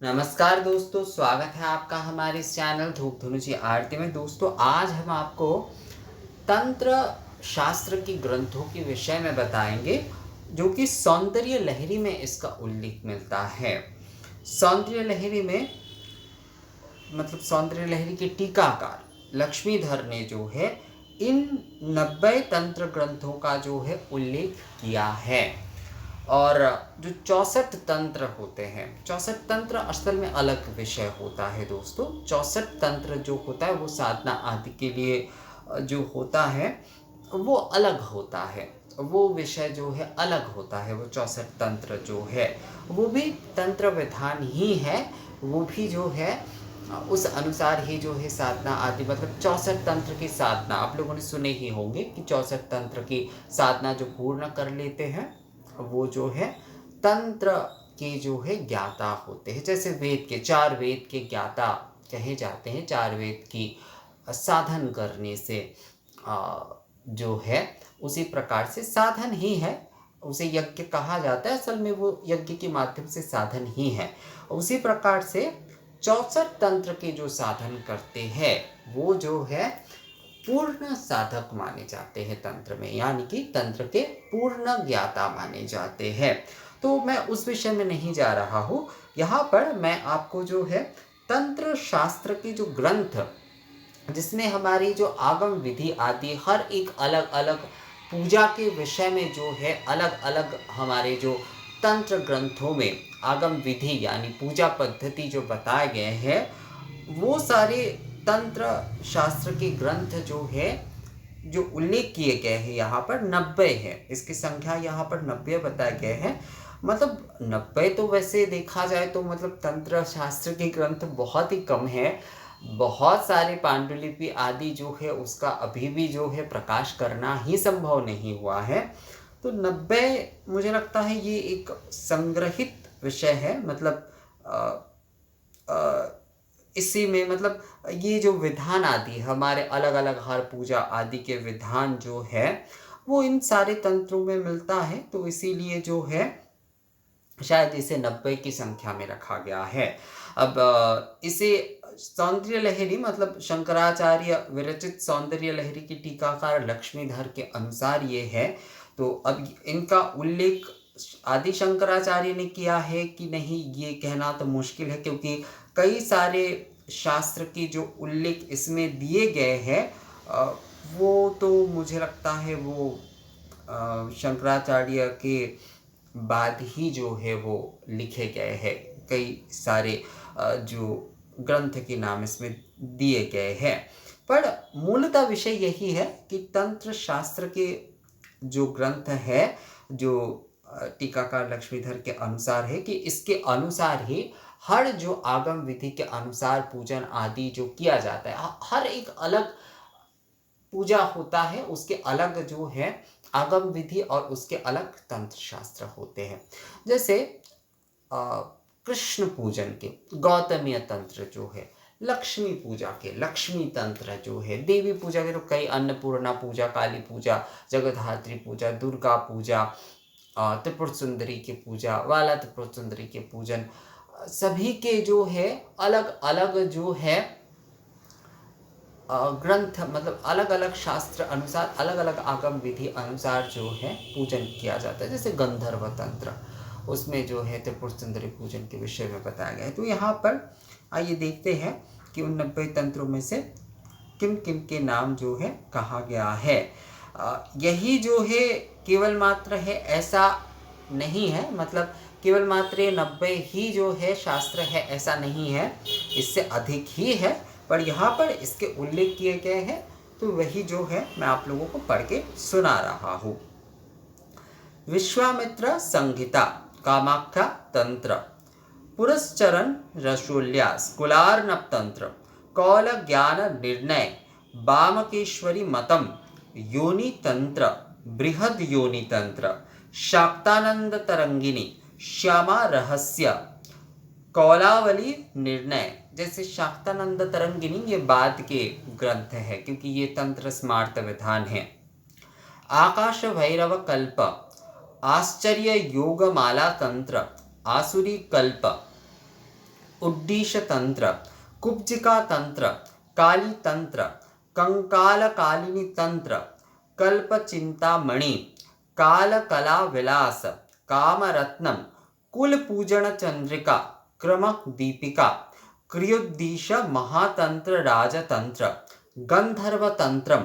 नमस्कार दोस्तों, स्वागत है आपका हमारे इस चैनल धूप धुनु जी आरती में। दोस्तों, आज हम आपको तंत्र शास्त्र की ग्रंथों के विषय में बताएंगे, जो कि सौंदर्य लहरी में इसका उल्लेख मिलता है। सौंदर्य लहरी में मतलब सौंदर्य लहरी के टीकाकार लक्ष्मीधर ने जो है इन 90 तंत्र ग्रंथों का जो है उल्लेख किया है। और जो 64 तंत्र होते हैं, 64 तंत्र असल में अलग विषय होता है दोस्तों। 64 तंत्र जो होता है वो साधना आदि के लिए जो होता है वो अलग होता है, वो विषय जो है अलग होता है। वो 64 तंत्र जो है वो भी तंत्र विधान ही है, वो भी जो है उस अनुसार ही जो है साधना आदि, मतलब 64 तंत्र की साधना आप लोगों ने सुने ही होंगे कि 64 तंत्र की साधना जो पूर्ण कर लेते हैं वो जो है तंत्र के जो है ज्ञाता होते हैं। जैसे वेद के 4 वेद के ज्ञाता कहे जाते हैं, 4 वेद की साधन करने से जो है उसी प्रकार से साधन ही है, उसे यज्ञ कहा जाता है। असल में वो यज्ञ के माध्यम से साधन ही है। उसी प्रकार से 64 तंत्र के जो साधन करते हैं वो जो है पूर्ण साधक माने जाते हैं तंत्र में, यानी कि तंत्र के पूर्ण ज्ञाता माने जाते हैं। तो मैं उस विषय में नहीं जा रहा हूँ। यहाँ पर मैं आपको जो है तंत्र शास्त्र के जो ग्रंथ, जिसमें हमारी जो आगम विधि आदि हर एक अलग अलग पूजा के विषय में जो है अलग अलग हमारे जो तंत्र ग्रंथों में आगम विधि यानी पूजा पद्धति जो बताए गए हैं, वो सारे तंत्र शास्त्र के ग्रंथ जो है जो उल्लेख किए गए हैं यहाँ पर 90 है। इसकी संख्या यहाँ पर 90 बताए गए हैं। मतलब 90 तो वैसे देखा जाए तो मतलब तंत्र शास्त्र के ग्रंथ बहुत ही कम है। बहुत सारे पांडुलिपि आदि जो है उसका अभी भी जो है प्रकाश करना ही संभव नहीं हुआ है। तो 90 मुझे लगता है ये एक संग्रहित विषय है। मतलब इसी में मतलब ये जो विधान आदि हमारे अलग अलग हर पूजा आदि के विधान जो है वो इन सारे तंत्रों में मिलता है। तो इसीलिए जो है शायद इसे 90 की संख्या में रखा गया है। अब इसे सौंदर्य लहरी मतलब शंकराचार्य विरचित सौंदर्य लहरी की टीकाकार लक्ष्मीधर के अनुसार ये है। तो अब इनका उल्लेख आदि शंकराचार्य ने किया है कि नहीं, ये कहना तो मुश्किल है, क्योंकि कई सारे शास्त्र की जो उल्लेख इसमें दिए गए हैं वो तो मुझे लगता है वो शंकराचार्य के बाद ही जो है वो लिखे गए हैं। कई सारे जो ग्रंथ के नाम इसमें दिए गए हैं, पर मूलतः विषय यही है कि तंत्र शास्त्र के जो ग्रंथ है जो टीकाकार लक्ष्मीधर के अनुसार है कि इसके अनुसार ही हर जो आगम विधि के अनुसार पूजन आदि जो किया जाता है, हर एक अलग पूजा होता है, उसके अलग जो है आगम विधि और उसके अलग तंत्र शास्त्र होते हैं। जैसे कृष्ण पूजन के गौतमीय तंत्र जो है, लक्ष्मी पूजा के लक्ष्मी तंत्र जो है, देवी पूजा के तो कई अन्नपूर्णा पूजा, काली पूजा, जगद्धात्री पूजा, दुर्गा पूजा, त्रिपुर सुंदरी की पूजा, वाला त्रिपुर सुंदरी के पूजन, सभी के जो है अलग अलग जो है ग्रंथ मतलब अलग अलग शास्त्र अनुसार अलग अलग आगम विधि अनुसार जो है पूजन किया जाता है। जैसे गंधर्व तंत्र, उसमें जो है त्रिपुर सुंदरी पूजन के विषय में बताया गया है। तो यहाँ पर आइए देखते हैं कि उन 90 तंत्रों में से किन किन के नाम जो है कहा गया है। यही जो है केवल मात्र है ऐसा नहीं है, मतलब केवल मात्र ये 90 ही जो है शास्त्र है ऐसा नहीं है, इससे अधिक ही है, पर यहाँ पर इसके उल्लेख किए गए हैं। तो वही जो है मैं आप लोगों को पढ़ के सुना रहा हूँ। विश्वामित्र संहिता कामाख्या तंत्र, पुरस्चरण रसोल्यास कुलार्णव तंत्र, कौल ज्ञान निर्णय बामकेश्वरी मतम, योनि तंत्र, बृहद योनि तंत्र, शाक्तानंद तरंगिनी, श्यामा रहस्य, कौलावली निर्णय। जैसे शाक्तानंद तरंगिनी ये बाद के ग्रंथ है, क्योंकि ये तंत्र स्मार्त विधान है। आकाश भैरव कल्प, आश्चर्य योगमाला तंत्र, आसुरी कल्प, उड्डीश तंत्र, कुब्जिका तंत्र, काली तंत्र, कंकाल कालिनी तंत्र, कल्प चिंतामणि, काल कला विलास, कामरत्नम, कुल पूजन चंद्रिका, क्रम दीपिका, क्रियोद्दीश महातंत्र राजतंत्र, गंधर्व तंत्रम,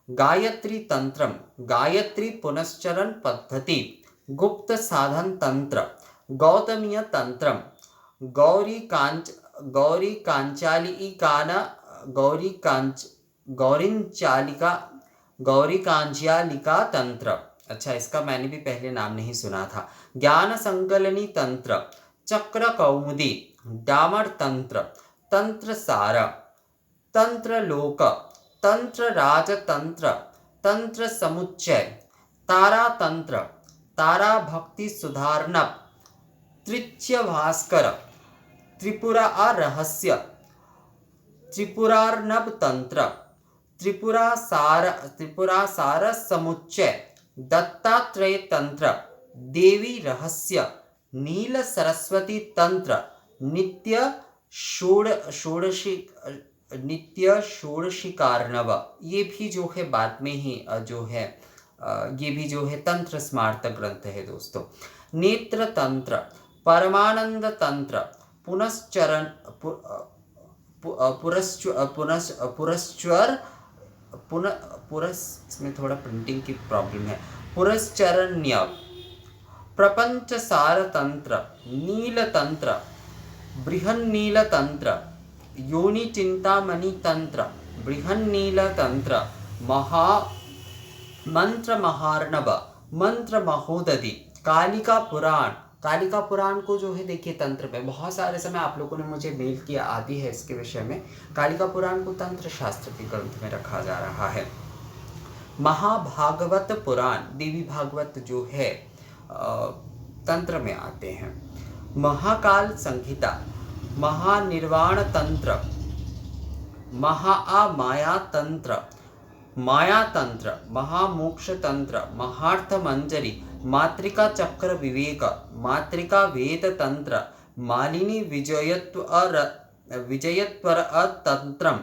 गायत्री तंत्रम, गायत्री पुनश्चरण पद्धति, गुप्त साधन तंत्र, गौतमीय तंत्रम, गौरी कांचालिकान, गौरी कांच गौरिंचालिका गौरी कांचालिका तंत्र। अच्छा, इसका मैंने भी पहले नाम नहीं सुना था। ज्ञान संकलनी तंत्र, चक्र कौमुदी, डामर तंत्र, तंत्र सार, तंत्र लोक, तंत्र राजतंत्र, तंत्र समुच्चय, तारा तंत्र, तारा भक्ति सुधारनप, त्रिच्य भास्कर, त्रिपुरा रहस्य, त्रिपुरार्णव तंत्र, त्रिपुरा सार समुच्चय, दत्तात्रेय तंत्र, देवी रहस्य, नील सरस्वती तंत्र, नित्य षोडशिकारनव। ये भी जो है बाद में ही जो है ये भी जो है तंत्र स्मार्त ग्रंथ है दोस्तों। नेत्र तंत्र, परमानंद तंत्र, पुनश्चरण इसमें थोड़ा प्रिंटिंग की प्रॉब्लम है। पुरश्चरण्य, प्रपंच सार तंत्र, नील तंत्र, बृहन्नील तंत्र, योनि चिंतामणि तंत्र, बृहन्नील तंत्र, मंत्र महार्णव, मंत्र महोदधि, कालिका पुराण। कालिका पुराण को जो है देखिए तंत्र में बहुत सारे समय आप लोगों ने मुझे मेल किया आदि है इसके विषय में। कालिका पुराण को तंत्र शास्त्र के ग्रंथ में रखा जा रहा है। महाभागवत पुराण, देवी भागवत जो है तंत्र में आते हैं। महाकाल संहिता, महानिर्वाण तंत्र, महामाया तंत्र, माया तंत्र, महामोक्ष तंत्र, महार्थ मंजरी, मातृका चक्र विवेक, मातृका वेद तंत्र, मालिनी विजयत्वर तंत्रम,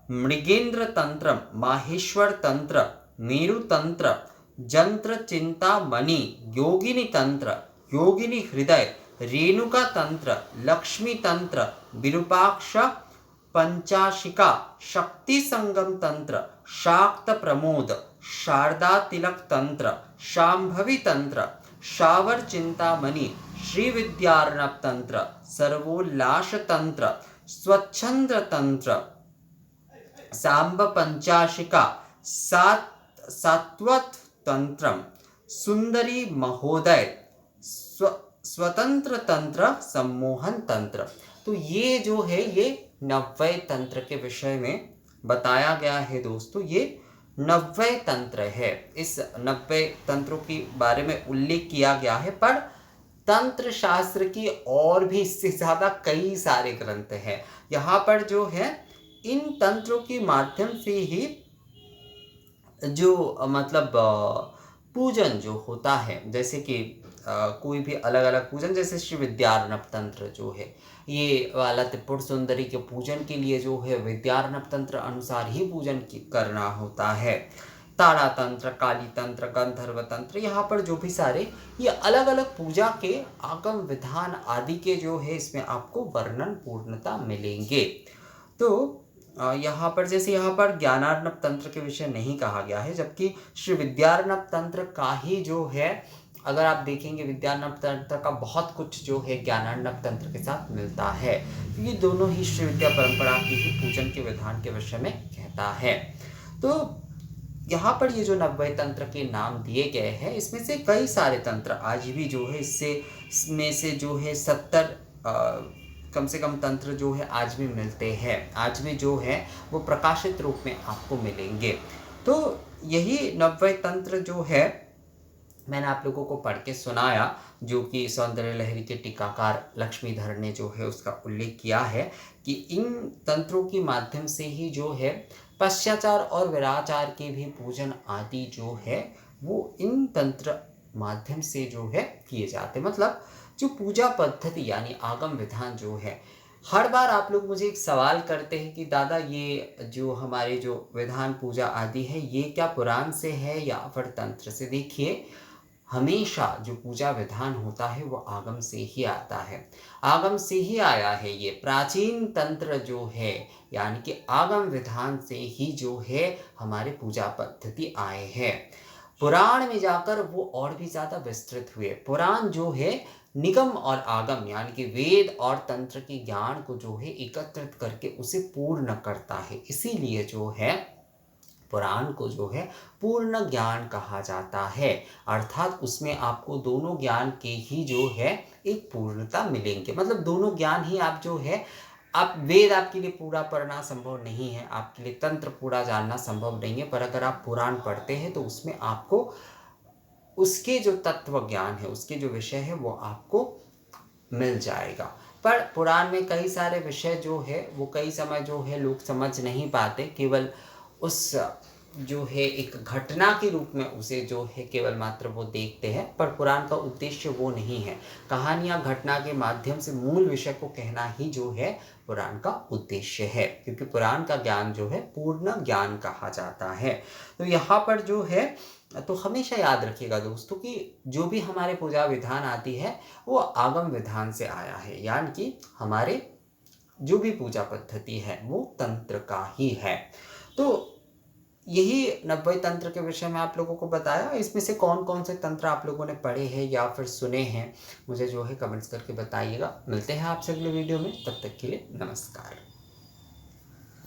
मृगेंद्र तंत्रम, माहेश्वर तंत्र, मेरु तंत्र, जंत्र चिंतामणि, योगिनी तंत्र, योगिनी हृदय, रेणुका तंत्र, लक्ष्मी तंत्र, विरूपाक्ष पंचाशिका, शक्ति संगम तंत्र, शाक्त प्रमोद, शारदा तिलक तंत्र, शांभवी तंत्र, शावर चिंतामणि, श्री विद्यार्णव तंत्र, सर्वोल्लास तंत्र, स्वच्छंद तंत्र, सांब पंचाशिका, सात्वत तंत्रम, सुंदरी महोदय, स्वतंत्र तंत्र, सम्मोहन तंत्र। तो ये जो है ये 90 तंत्र के विषय में बताया गया है दोस्तों। ये 90 तंत्र है। इस 90 तंत्रों के बारे में उल्लेख किया गया है, पर तंत्र शास्त्र की और भी इससे ज़्यादा कई सारे ग्रंथ हैं। यहाँ पर जो है इन तंत्रों के माध्यम से ही जो मतलब पूजन जो होता है, जैसे कि कोई भी अलग अलग पूजन, जैसे श्री विद्यार्णव तंत्र जो है ये वाला त्रिपुर सुंदरी के पूजन के लिए जो है विद्यार्णव तंत्र अनुसार ही पूजन करना होता है। तारा तंत्र, काली तंत्र, गंधर्व तंत्र, यहाँ पर जो भी सारे ये अलग अलग पूजा के आगम विधान आदि के जो है इसमें आपको वर्णन पूर्णता मिलेंगे। तो यहाँ पर जैसे यहाँ पर ज्ञानार्णव तंत्र के विषय नहीं कहा गया है, जबकि श्री विद्यार्णव तंत्र का ही जो है अगर आप देखेंगे विद्यार्णव तंत्र का बहुत कुछ जो है ज्ञानार्णव तंत्र के साथ मिलता है, क्योंकि दोनों ही श्री विद्या परंपरा की ही पूजन के विधान के विषय में कहता है। तो यहाँ पर ये जो 90 तंत्र के नाम दिए गए हैं, इसमें से कई सारे तंत्र आज भी जो है इसमें से जो है 70 कम से कम तंत्र जो है आज भी मिलते हैं, आज भी जो है वो प्रकाशित रूप में आपको मिलेंगे। तो यही 90 तंत्र जो है मैंने आप लोगों को पढ़ के सुनाया, जो कि सौंदर्य लहरी के टीकाकार लक्ष्मीधर ने जो है उसका उल्लेख किया है कि इन तंत्रों के माध्यम से ही जो है पश्चाचार और विराचार के भी पूजन आदि जो है वो इन तंत्र माध्यम से जो है किए जाते। मतलब जो पूजा पद्धति यानी आगम विधान जो है, हर बार आप लोग मुझे एक सवाल करते हैं कि दादा ये जो हमारे जो विधान पूजा आदि है ये क्या पुराण से है या फिर तंत्र से। देखिए, हमेशा जो पूजा विधान होता है वो आगम से ही आता है, आगम से ही आया है। ये प्राचीन तंत्र जो है यानी कि आगम विधान से ही जो है हमारे पूजा पद्धति आए हैं। पुराण में जाकर वो और भी ज़्यादा विस्तृत हुए। पुराण जो है निगम और आगम यानी कि वेद और तंत्र के ज्ञान को जो है एकत्रित करके उसे पूर्ण करता है। इसीलिए जो है पुराण को जो है पूर्ण ज्ञान कहा जाता है, अर्थात उसमें आपको दोनों ज्ञान के ही जो है एक पूर्णता मिलेंगे। मतलब दोनों ज्ञान ही आप जो है, आप वेद आपके लिए पूरा पढ़ना संभव नहीं है, आपके लिए तंत्र पूरा जानना संभव नहीं है, पर अगर आप पुराण पढ़ते हैं तो उसमें आपको उसके जो तत्व ज्ञान है, उसके जो विषय है वो आपको मिल जाएगा। पर पुराण में कई सारे विषय जो है वो कई समय जो है लोग समझ नहीं पाते, केवल उस जो है एक घटना के रूप में उसे जो है केवल मात्र वो देखते हैं। पर पुराण का उद्देश्य वो नहीं है। कहानियाँ घटना के माध्यम से मूल विषय को कहना ही जो है पुराण का उद्देश्य है, क्योंकि पुराण का ज्ञान जो है पूर्ण ज्ञान कहा जाता है। तो यहाँ पर जो है तो हमेशा याद रखिएगा दोस्तों कि जो भी हमारे पूजा विधान आती है वो आगम विधान से आया है, यानी कि हमारे जो भी पूजा पद्धति है वो तंत्र का ही है। तो यही 90 तंत्र के विषय में आप लोगों को बताया। इसमें से कौन कौन से तंत्र आप लोगों ने पढ़े हैं या फिर सुने हैं, मुझे जो है कमेंट्स करके बताइएगा। मिलते हैं आपसे अगले वीडियो में, तब तक के लिए नमस्कार।